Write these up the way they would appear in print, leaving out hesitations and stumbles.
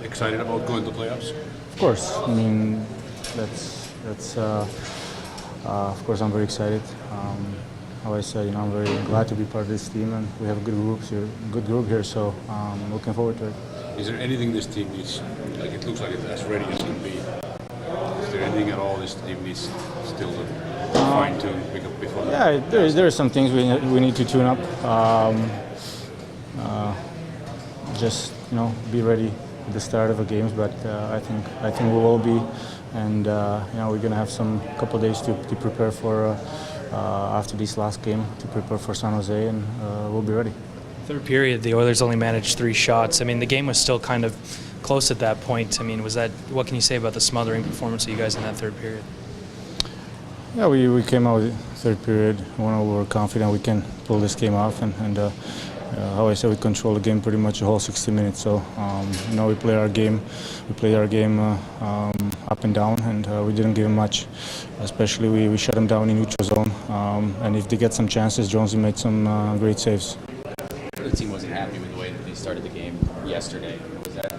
excited about going to playoffs? Of course. I mean, that's of course I'm very excited. How I said, I'm very glad to be part of this team, and we have a good group here. So I'm looking forward to it. Is there anything this team needs? Like it looks like it's as ready as can be. Is there anything at all this team needs still to fine tune before? Yeah, there are some things we need to tune up. Just be ready at the start of the games, but I think we will be, and we're gonna have some couple of days to prepare for after this last game to prepare for San Jose, and we'll be ready. Third period, the Oilers only managed 3 shots. I mean, the game was still kind of close at that point. I mean, what can you say about the smothering performance of you guys in that third period? Yeah, we came out with third period when we were confident we can pull this game off, and how I said, we control the game pretty much the whole 60 minutes. So we played our game. We played our game up and down, and we didn't give them much. Especially we shut them down in neutral zone, and if they get some chances, Jonesy made some great saves. The team wasn't happy with the way that they started the game yesterday. Was that?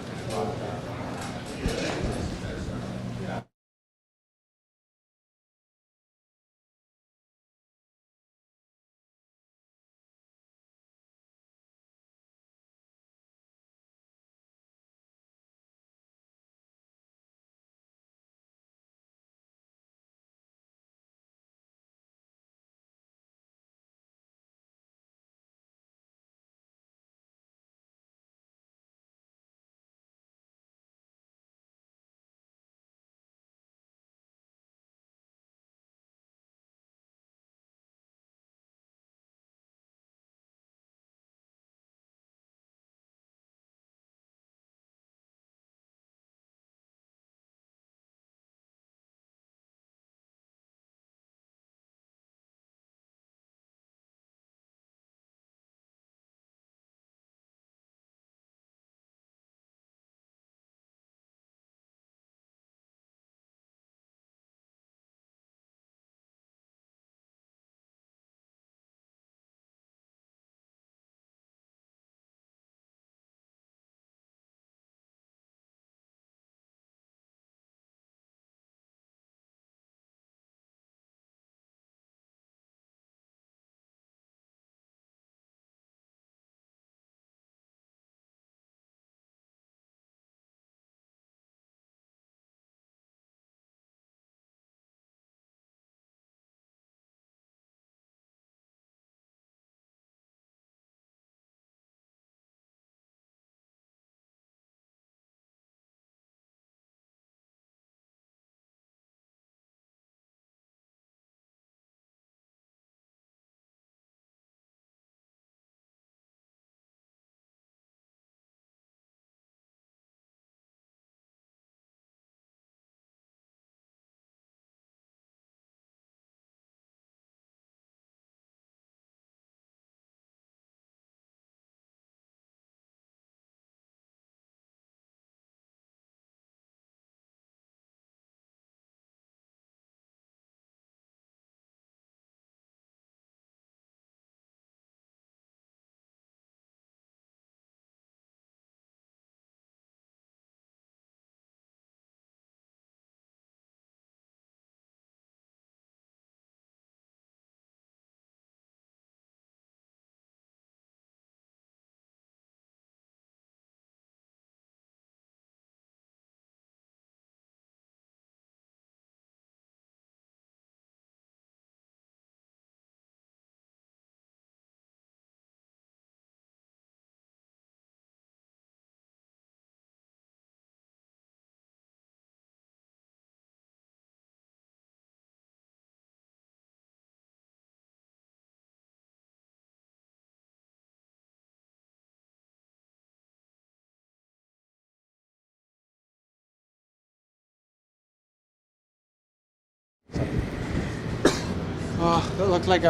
That looked like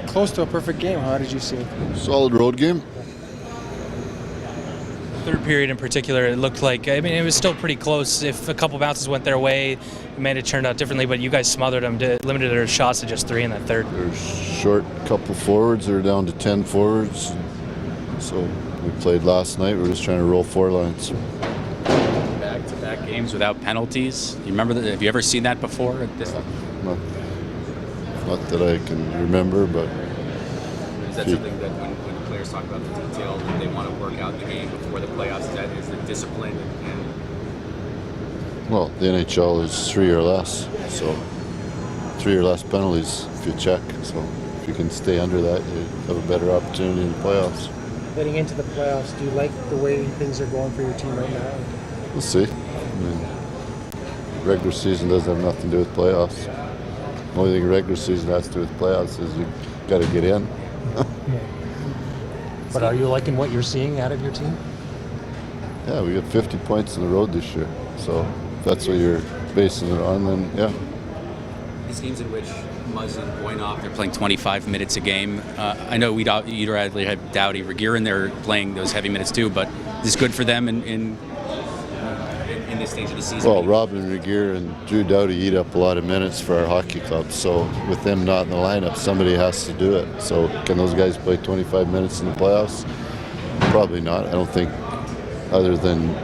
close to a perfect game. How did you see it? Solid road game. Third period in particular, it looked like, I mean, it was still pretty close. If a couple bounces went their way, it may have turned out differently, but you guys smothered them, limited their shots to just 3 in that third. There's short couple forwards. They're down to 10 forwards. So we played last night. We're just trying to roll 4 lines. games without penalties. You remember that? Have you ever seen that before? Not, not that I can remember, but Is that something that when players talk about the detail, that they want to work out the game before the playoffs? Is the discipline and well, the NHL is 3 or less, so 3 or less penalties if you check. So if you can stay under that, you have a better opportunity in the playoffs. Heading into the playoffs, do you like the way things are going for your team right now? We'll see. I mean, regular season doesn't have nothing to do with playoffs. The only thing regular season has to do with playoffs is you got to get in. But are you liking what you're seeing out of your team? Yeah, we got 50 points on the road this year. So if that's what you're basing it on, then yeah. these games in which Muzzin, Voinov, they're playing 25 minutes a game? I know you'd rather have Doughty, Regerin, they're playing those heavy minutes too, but is this good for them in this stage of the season? Well, Robin Regeer and Drew Doughty eat up a lot of minutes for our hockey club. So with them not in the lineup, somebody has to do it. So can those guys play 25 minutes in the playoffs? Probably not. I don't think, other than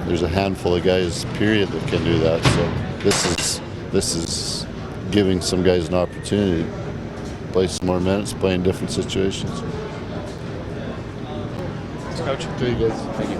there's a handful of guys, period, that can do that. So this is giving some guys an opportunity to play some more minutes, play in different situations. Coach. Okay, guys. Thank you.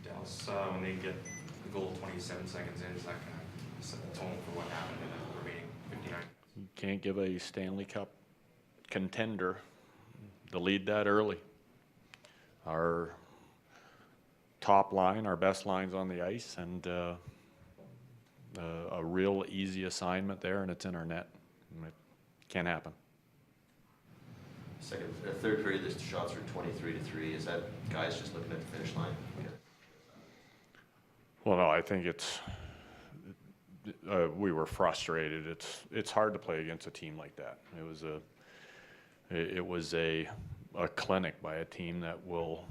Dallas, when they get the goal 27 seconds in, is that kind of set the tone for what happened in the remaining 59 minutes? You can't give a Stanley Cup contender the lead that early. Our top line, our best lines on the ice, and a real easy assignment there, and it's in our net. It can't happen. Third period, the shots were 23-3. Is that guys just looking at the finish line? Okay. Well, no, I think it's we were frustrated. It's hard to play against a team like that. It was a clinic by a team that will,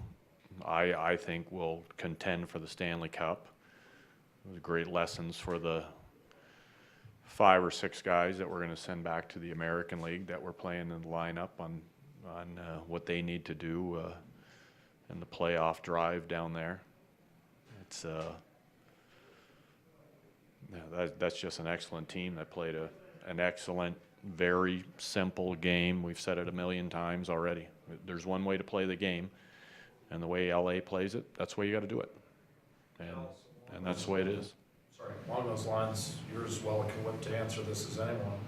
I think, will contend for the Stanley Cup. was great lessons for the 5 or 6 guys that we're going to send back to the American League that we're playing in the lineup on what they need to do in the playoff drive down there. It's that's just an excellent team that played an excellent, very simple game. We've said it a million times already. There's one way to play the game, and the way LA plays it, that's the way you got to do it. And that's the way it is. Sorry, along those lines, you're as well equipped to answer this as anyone.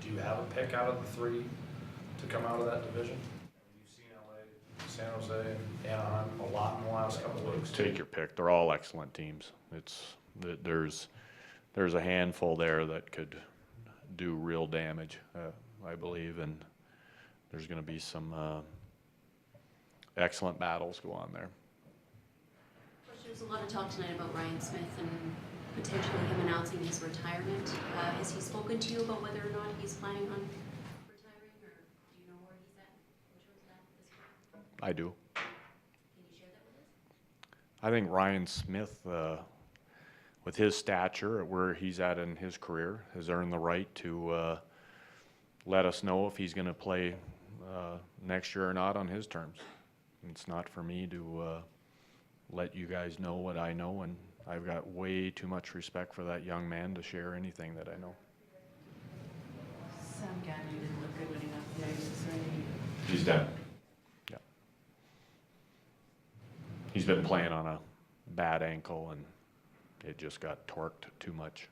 Do you have a pick out of the 3 to come out of that division? You've seen LA, San Jose, and Anaheim a lot in the last couple of weeks. Take your pick. They're all excellent teams. There's a handful there that could do real damage, I believe, and there's going to be some excellent battles go on there. There's a lot of talk tonight about Ryan Smith and potentially him announcing his retirement. Has he spoken to you about whether or not he's planning on retiring, or do you know where he's at in terms of that this year? I do. Can you share that with us? I think Ryan Smith, with his stature, where he's at in his career, has earned the right to let us know if he's going to play next year or not on his terms. It's not for me to let you guys know what I know, and I've got way too much respect for that young man to share anything that I know. Sam Gagner didn't look good when he left the ice. Is there any... He's done. Yeah. He's been playing on a bad ankle, and it just got torqued too much.